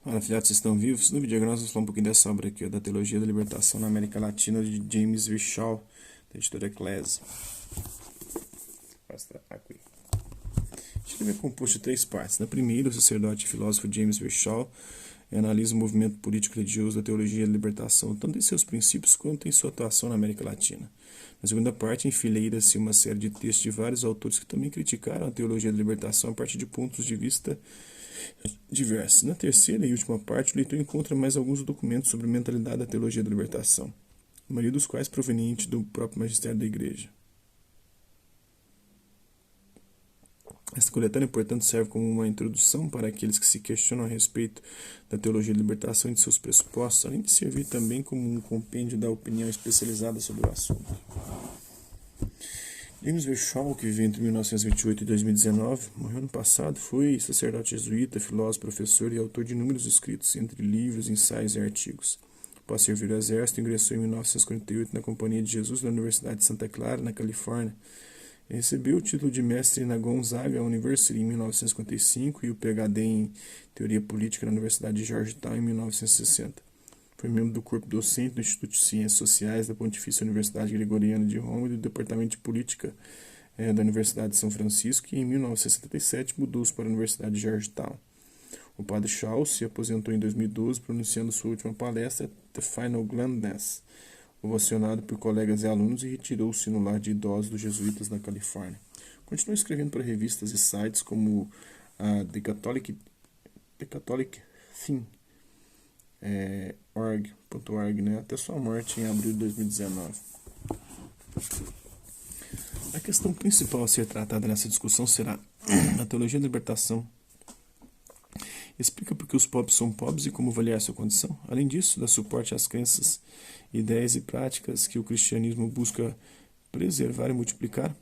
Fala, filhotes, vocês estão vivos? No vídeo agora nós vamos falar um pouquinho dessa obra aqui, ó, da Teologia da Libertação na América Latina, de James Virchow, da editora Ecclesia. Aqui. Este livro é composto de 3 partes. Na primeira, o sacerdote e filósofo James Virchow analisa o movimento político-religioso da Teologia da Libertação, tanto em seus princípios quanto em sua atuação na América Latina. Na segunda parte, enfileira-se uma série de textos de vários autores que também criticaram a Teologia da Libertação a partir de pontos de vista diversos. Na terceira e última parte, o leitor encontra mais alguns documentos sobre a mentalidade da teologia da libertação, a maioria dos quais provenientes do próprio magistério da Igreja. Esta coletânea, portanto, serve como uma introdução para aqueles que se questionam a respeito da teologia da libertação e de seus pressupostos, além de servir também como um compêndio da opinião especializada sobre o assunto. James Virchow, que viveu entre 1928 e 2019, morreu ano passado, foi sacerdote jesuíta, filósofo, professor e autor de inúmeros escritos, entre livros, ensaios e artigos. Após servir ao exército, ingressou em 1948 na Companhia de Jesus da Universidade de Santa Clara, na Califórnia. Ele recebeu o título de mestre na Gonzaga University em 1955 e o PhD em Teoria Política na Universidade de Georgetown em 1960. Foi membro do corpo docente do Instituto de Ciências Sociais da Pontifícia Universidade Gregoriana de Roma e do Departamento de Política da Universidade de São Francisco, e em 1977 mudou-se para a Universidade de Georgetown. O padre Shaw se aposentou em 2012, pronunciando sua última palestra, The Final Gladness, ovacionado por colegas e alunos, e retirou-se no lar de idosos dos jesuítas na Califórnia. Continuou escrevendo para revistas e sites como a The Catholic Thing, org, né, até sua morte em abril de 2019. A questão principal a ser tratada nessa discussão será a teologia da libertação. Explica por que os pobres são pobres e como avaliar sua condição. Além disso, dá suporte às crenças, ideias e práticas que o cristianismo busca preservar e multiplicar.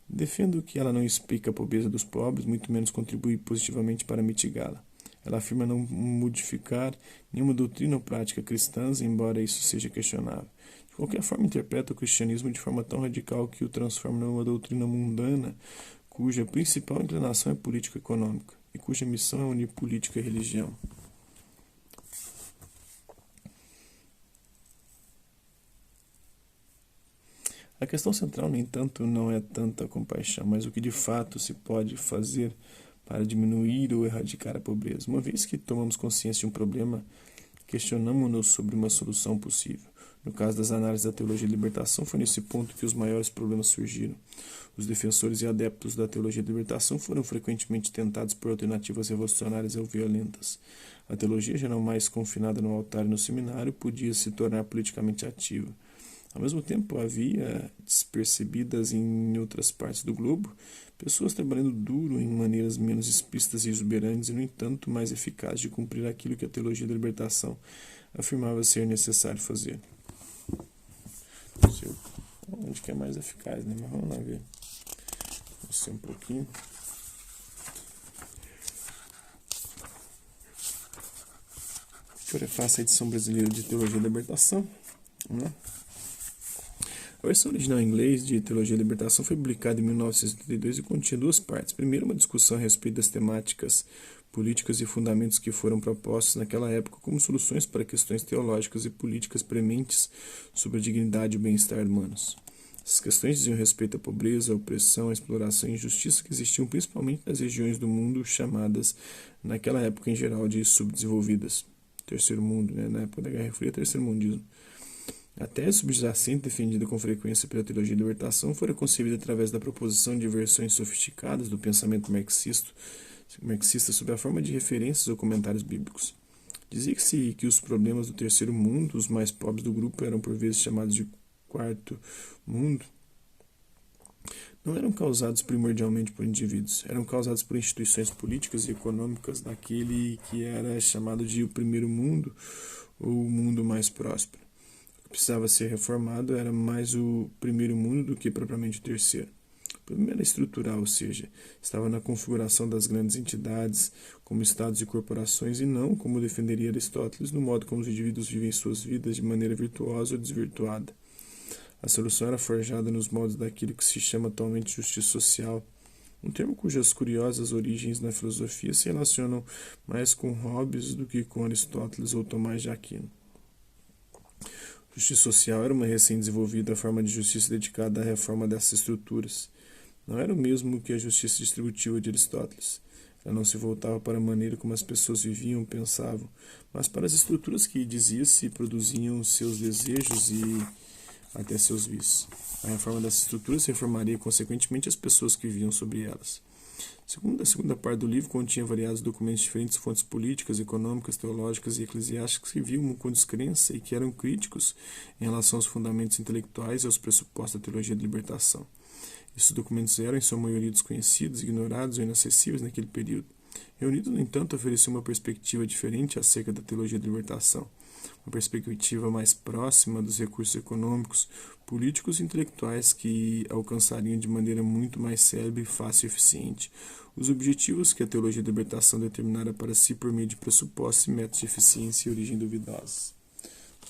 Defendo que ela não explica a pobreza dos pobres, muito menos contribui positivamente para mitigá-la. Ela afirma não modificar nenhuma doutrina ou prática cristãs, embora isso seja questionável. De qualquer forma, interpreta o cristianismo de forma tão radical que o transforma numa doutrina mundana, cuja principal inclinação é política econômica, e cuja missão é unir política e religião. A questão central, no entanto, não é tanta compaixão, mas o que de fato se pode fazer para diminuir ou erradicar a pobreza. Uma vez que tomamos consciência de um problema, questionamos-nos sobre uma solução possível. No caso das análises da teologia da libertação, foi nesse ponto que os maiores problemas surgiram. Os defensores e adeptos da teologia da libertação foram frequentemente tentados por alternativas revolucionárias ou violentas. A teologia, já não mais confinada no altar e no seminário, podia se tornar politicamente ativa. Ao mesmo tempo, havia, despercebidas em outras partes do globo, pessoas trabalhando duro em maneiras menos explícitas e exuberantes e, no entanto, mais eficazes de cumprir aquilo que a teologia da libertação afirmava ser necessário fazer. Não sei onde que é mais eficaz, né? Mas vamos lá ver. Vou ser um pouquinho. Prefácio à edição brasileira de Teologia da Libertação. Vamos lá. A versão original em inglês de Teologia da Libertação foi publicada em 1972 e continha 2 partes. Primeiro, uma discussão a respeito das temáticas políticas e fundamentos que foram propostos naquela época como soluções para questões teológicas e políticas prementes sobre a dignidade e o bem-estar humanos. Essas questões diziam respeito à pobreza, à opressão, à exploração e injustiça que existiam principalmente nas regiões do mundo chamadas, naquela época em geral, de subdesenvolvidas. Terceiro mundo, né? Na época da Guerra Fria, terceiro mundismo. A tese subjacente, defendida com frequência pela teologia da libertação, fora concebida através da proposição de versões sofisticadas do pensamento marxista sob a forma de referências ou comentários bíblicos. Dizia-se que os problemas do terceiro mundo, os mais pobres do grupo, eram por vezes chamados de quarto mundo, não eram causados primordialmente por indivíduos, eram causados por instituições políticas e econômicas daquele que era chamado de o primeiro mundo ou o mundo mais próspero. Precisava ser reformado era mais o primeiro mundo do que propriamente o terceiro. O problema era estrutural, ou seja, estava na configuração das grandes entidades como estados e corporações e não, como defenderia Aristóteles, no modo como os indivíduos vivem suas vidas de maneira virtuosa ou desvirtuada. A solução era forjada nos modos daquilo que se chama atualmente justiça social, um termo cujas curiosas origens na filosofia se relacionam mais com Hobbes do que com Aristóteles ou Tomás de Aquino. Justiça social era uma recém-desenvolvida forma de justiça dedicada à reforma dessas estruturas. Não era o mesmo que a justiça distributiva de Aristóteles. Ela não se voltava para a maneira como as pessoas viviam, pensavam, mas para as estruturas que, dizia-se, produziam seus desejos e até seus vícios. A reforma dessas estruturas reformaria, consequentemente, as pessoas que viviam sobre elas. A segunda parte do livro continha variados documentos de diferentes fontes políticas, econômicas, teológicas e eclesiásticas que viam com descrença e que eram críticos em relação aos fundamentos intelectuais e aos pressupostos da teologia da libertação. Esses documentos eram, em sua maioria, desconhecidos, ignorados ou inacessíveis naquele período. Reunido, no entanto, oferecia uma perspectiva diferente acerca da teologia da libertação, uma perspectiva mais próxima dos recursos econômicos, políticos e intelectuais que alcançariam de maneira muito mais célebre, fácil e eficiente os objetivos que a teologia da libertação determinara para si por meio de pressupostos e métodos de eficiência e origem duvidosos.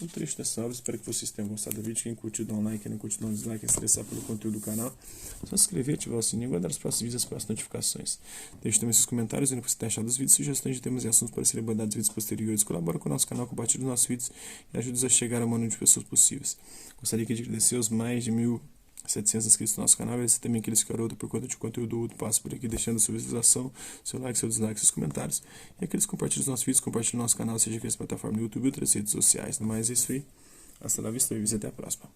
Um trecho dessa obra, espero que vocês tenham gostado do vídeo. Quem curtiu, dá um like, quem não curtiu, dá um dislike, se interessar pelo conteúdo do canal, só se inscrever, ativar o sininho e aguardar os próximos vídeos e as próximas notificações. Deixe também seus comentários, dizendo o que você tem achado dos vídeos, sugestões de temas e assuntos para serem abordados em vídeos posteriores. Colabora com o nosso canal, compartilhe os nossos vídeos e ajude-nos a chegar ao maior número de pessoas possíveis. Gostaria de agradecer aos mais de 1.700 inscritos no nosso canal, e agradecer também aqueles que garoto por conta de conteúdo útil, passo por aqui deixando sua visualização, seu like, seu dislike, seus comentários, e aqueles que compartilham os nossos vídeos, compartilham o nosso canal, seja aqui na plataforma do YouTube ou outras redes sociais. No mais, é isso aí. Hasta la vista e até a próxima.